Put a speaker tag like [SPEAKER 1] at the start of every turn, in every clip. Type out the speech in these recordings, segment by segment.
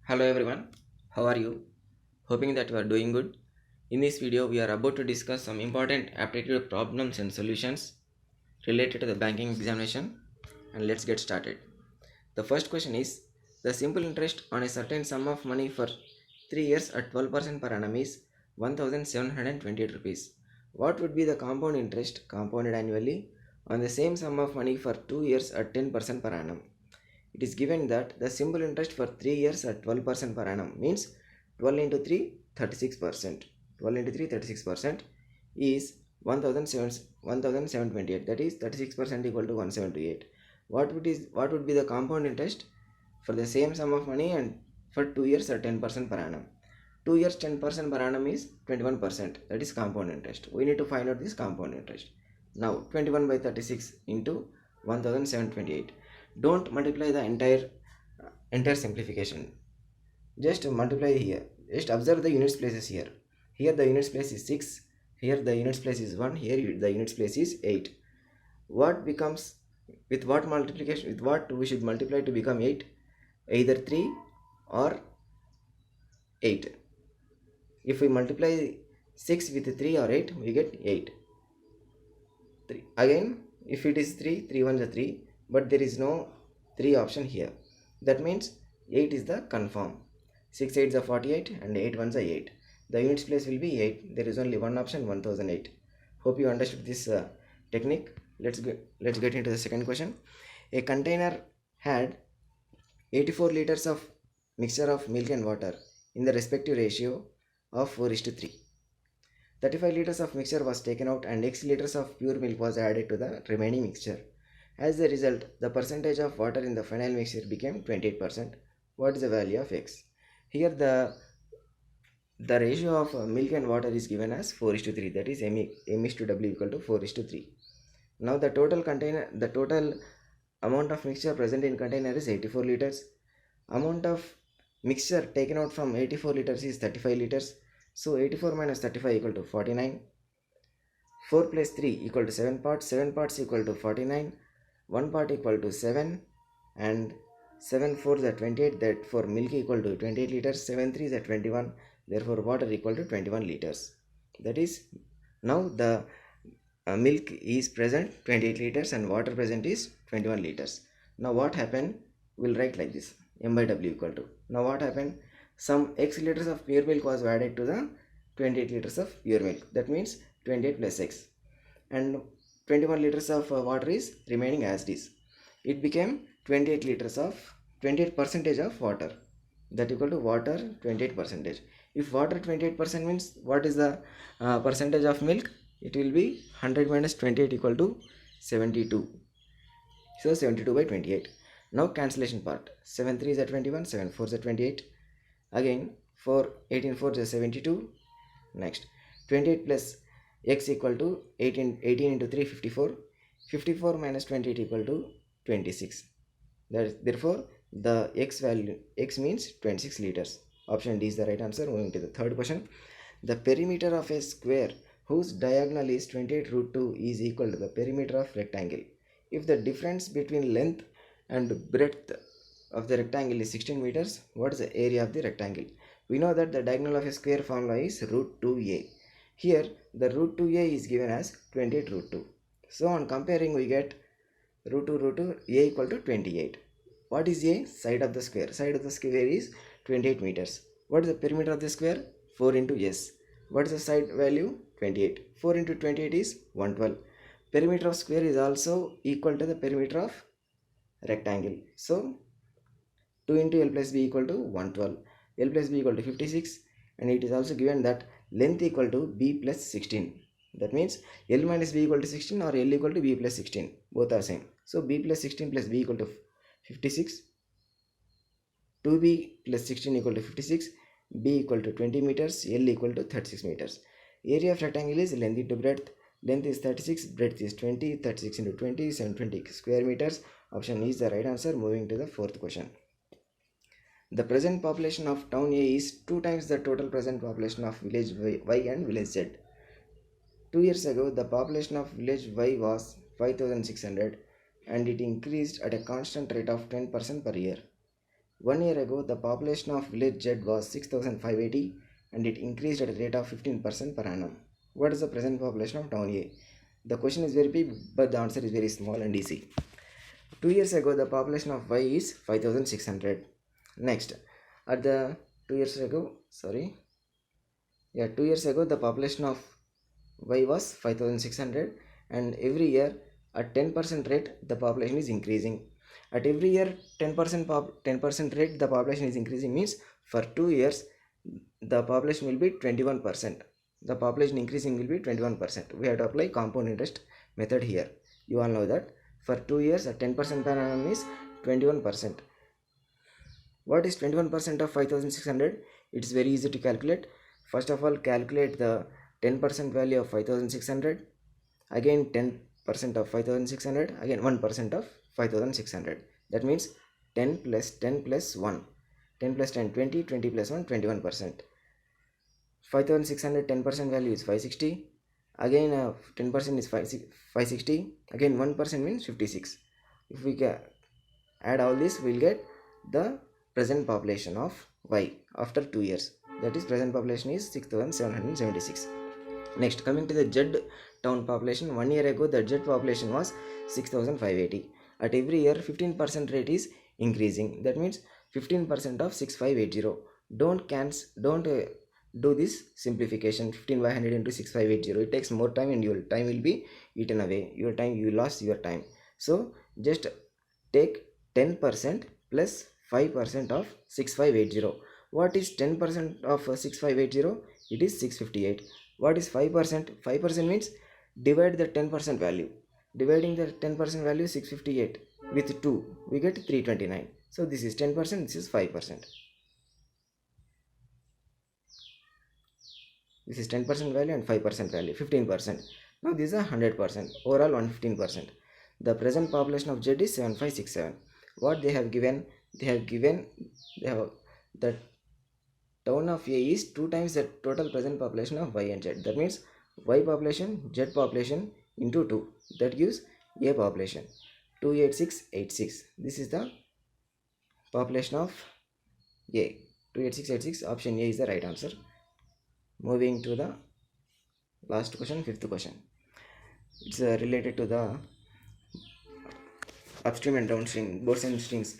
[SPEAKER 1] Hello everyone, how are you? Hoping that you are doing good. In this video, we are about to discuss some important aptitude problems and solutions related to the banking examination. And let's get started. The first question is the simple interest on a certain sum of money for 3 years at 12% per annum is 1728 rupees. What would be the compound interest compounded annually on the same sum of money for 2 years at 10% per annum? It is given that the simple interest for 3 years at 12% per annum means 12 into 3 36%. 12 into 3 36% is 1728, that is 36% equal to 178. What would be the compound interest for the same sum of money and for 2 years at 10% per annum? 2 years 10% per annum is 21%, that is compound interest. We need to find out this compound interest. Now 21 by 36 into 1728. Don't multiply the entire simplification, just multiply here. Just observe the units places here. Here the units place is 6, here the units place is 1, here the units place is 8. What becomes, with what multiplication, with what we should multiply to become 8? Either 3 or 8. If we multiply 6 with 3 or 8, we get 8. 3 again, if it is 3, 3 ones are 3, but there is no 3 option here. That means 8 is the confirm. 6 8s are 48 and 8 ones are 8. The units place will be 8. There is only one option, 1008. Hope you understood this technique. Let's get into the second question. A container had 84 liters of mixture of milk and water in the respective ratio of 4:3. 35 liters of mixture was taken out and x liters of pure milk was added to the remaining mixture. As a result, the percentage of water in the final mixture became 28%. What is the value of x? Here the ratio of milk and water is given as 4:3, that is m is to w equal to 4:3. Now the total amount of mixture present in container is 84 liters. Amount of mixture taken out from 84 liters is 35 liters. So 84 minus 35 equal to 49. 4 plus 3 equal to 7 parts. 7 parts equal to 49. 1 part equal to 7. And 7 4s are 28. Therefore milk equal to 28 liters. 7 3s are 21. Therefore water equal to 21 liters. That is, now the milk is present 28 liters and water present is 21 liters. Now what happened? We'll write like this: m by w equal to. Now what happened? Some x liters of pure milk was added to the 28 liters of pure milk. That means 28 plus x. And 21 liters of water is remaining as it is. It became 28 liters of 28 percentage of water. That equal to water 28 percentage. If water 28% means what is the percentage of milk? It will be 100 minus 28 equal to 72. So 72 by 28. Now cancellation part. 7 3 is 21, 7 4 is 28. Again 4 18 4 is 72. Next 28 plus x equal to 18 into 3 54. 54 minus 28 equal to 26. Therefore the x value, x means 26 liters. Option D is the right answer. Moving to the third question. The perimeter of a square whose diagonal is 28 root 2 is equal to the perimeter of rectangle if the difference between length and breadth of the rectangle is 16 meters. What is the area of the rectangle? We know that the diagonal of a square formula is root 2a. Here the root 2a is given as 28 root 2. So on comparing we get root 2 a equal to 28. What is a? Side of the square. Side of the square is 28 meters. What is the perimeter of the square? 4 into s. What is the side value? 28. 4 into 28 is 112. Perimeter of square is also equal to the perimeter of rectangle. So 2 into L plus B equal to 112. L plus B equal to 56. And it is also given that length equal to B plus 16. That means L minus B equal to 16 or L equal to B plus 16. Both are same. So B plus 16 plus B equal to 56. 2B plus 16 equal to 56. B equal to 20 meters. L equal to 36 meters. Area of rectangle is length into breadth. Length is 36, breadth is 20. 36 into 20, 720 square meters. Option E is the right answer. Moving to the fourth question. The present population of town A is 2 times the total present population of village Y and village Z. 2 years ago, the population of village Y was 5,600 and it increased at a constant rate of 10% per year. 1 year ago, the population of village Z was 6,580 and it increased at a rate of 15% per annum. What is the present population of town A? The question is very big, but the answer is very small and easy. 2 years ago, the population of Y is 5,600. Next, at the 2 years ago, 2 years ago, the population of Y was 5,600, and every year at 10% rate, the population is increasing. At every year 10% rate, the population is increasing means for 2 years, the population will be 21%. The population increasing will be 21%. We have to apply compound interest method here. You all know that for 2 years at 10% per annum is 21%. What is 21% of 5,600? It's very easy to calculate. First of all, calculate the 10% value of 5,600, again 10% of 5,600, again 1% of 5,600. That means 10 plus 10 plus 1. 10 plus 10, 20, 20 plus 1, 21%. 5,600 10% value is 560. Again 10% is 560. Again 1% means 56. If we add all this, we'll get the present population of Y after 2 years. That is, present population is 6,776. Next, coming to the Z town population, 1 year ago the Z population was 6,580. At every year 15% rate is increasing. That means 15% of 6,580. Don't do this simplification, 15 by 100 into 6,580. It takes more time and your time will be eaten away. You lost your time. So just take 10% plus 5% of 6,580. What is 10% of 6,580? It is 658. What is 5%? 5% means divide the 10% value. Dividing the 10% value 658 with 2, we get 329. So this is 10%, this is 5%. This is 10% value and 5% value, 15%. Now this is 100%, overall 115%. The present population of Z is 7567. What they have given? They have the town of A is 2 times the total present population of Y and Z. That means Y population, Z population into 2. That gives A population 28686. This is the population of A. 28686. Option A is the right answer. Moving to the last question, fifth question. It's related to the upstream and downstream boats and streams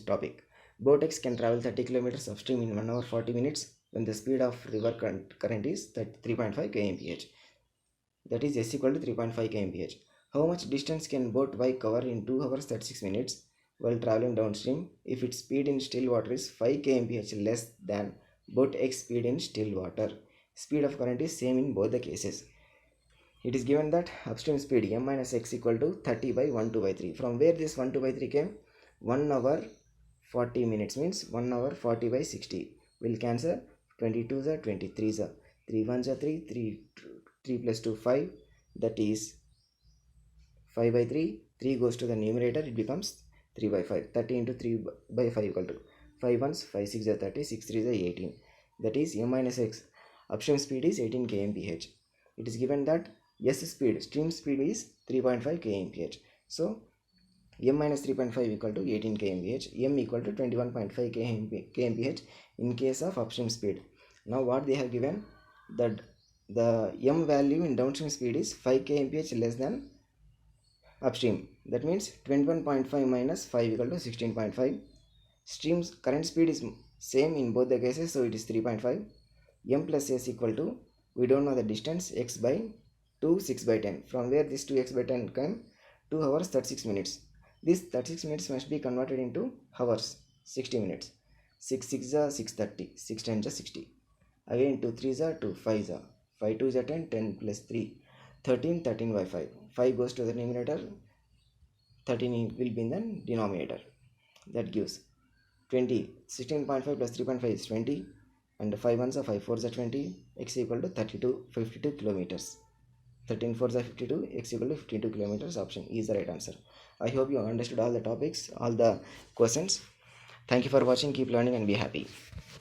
[SPEAKER 1] topic. Boat X can travel 30 kilometers upstream in 1 hour 40 minutes when the speed of river current is 3.5 kmph. That is S equal to 3.5 kmph. How much distance can boat Y cover in 2 hours 36 minutes while traveling downstream if its speed in still water is 5 kmph less than boat X speed in still water? Speed of current is same in both the cases. It is given that upstream speed m minus x equal to 30 by 1 2 by 3. From where this 1 2 by 3 came? 1 hour 40 minutes means 1 hour 40 by 60. Will cancel. 22s are 23s are 3 1s are 3 plus 2 5. That is 5 by 3. 3 goes to the numerator, it becomes 3 by 5. 30 into 3 by 5 equal to 5 1s 5 6 are 30, 6 3 are 18. That is m minus x. Upstream speed is 18 kmph. It is given that S speed, stream speed is 3.5 kmph. So m minus 3.5 equal to 18 kmph. M equal to 21.5 kmph in case of upstream speed. Now what they have given, that the m value in downstream speed is 5 kmph less than upstream. That means 21.5 minus 5 equal to 16.5. Stream's current speed is same in both the cases, so it is 3.5. M plus S equal to, we don't know the distance, x by 2 6 by 10. From where this 2x by 10 came? 2 hours 36 minutes. This 36 minutes must be converted into hours, 60 minutes. 6 6 are 630, 6 10 are 60. Again 2 3 are 2, 5 are 5 2 are 10, 10 plus 3, 13, 13 by 5. 5 goes to the numerator, 13 will be in the denominator. That gives 20. 16.5 plus 3.5 is 20, and 5 1s are 5 4s are 20. X equal to 52 kilometers. 13 4s are 52. X equal to 52 kilometers. Option E is the right answer. I hope you understood all the topics, all the questions. Thank you for watching. Keep learning and be happy.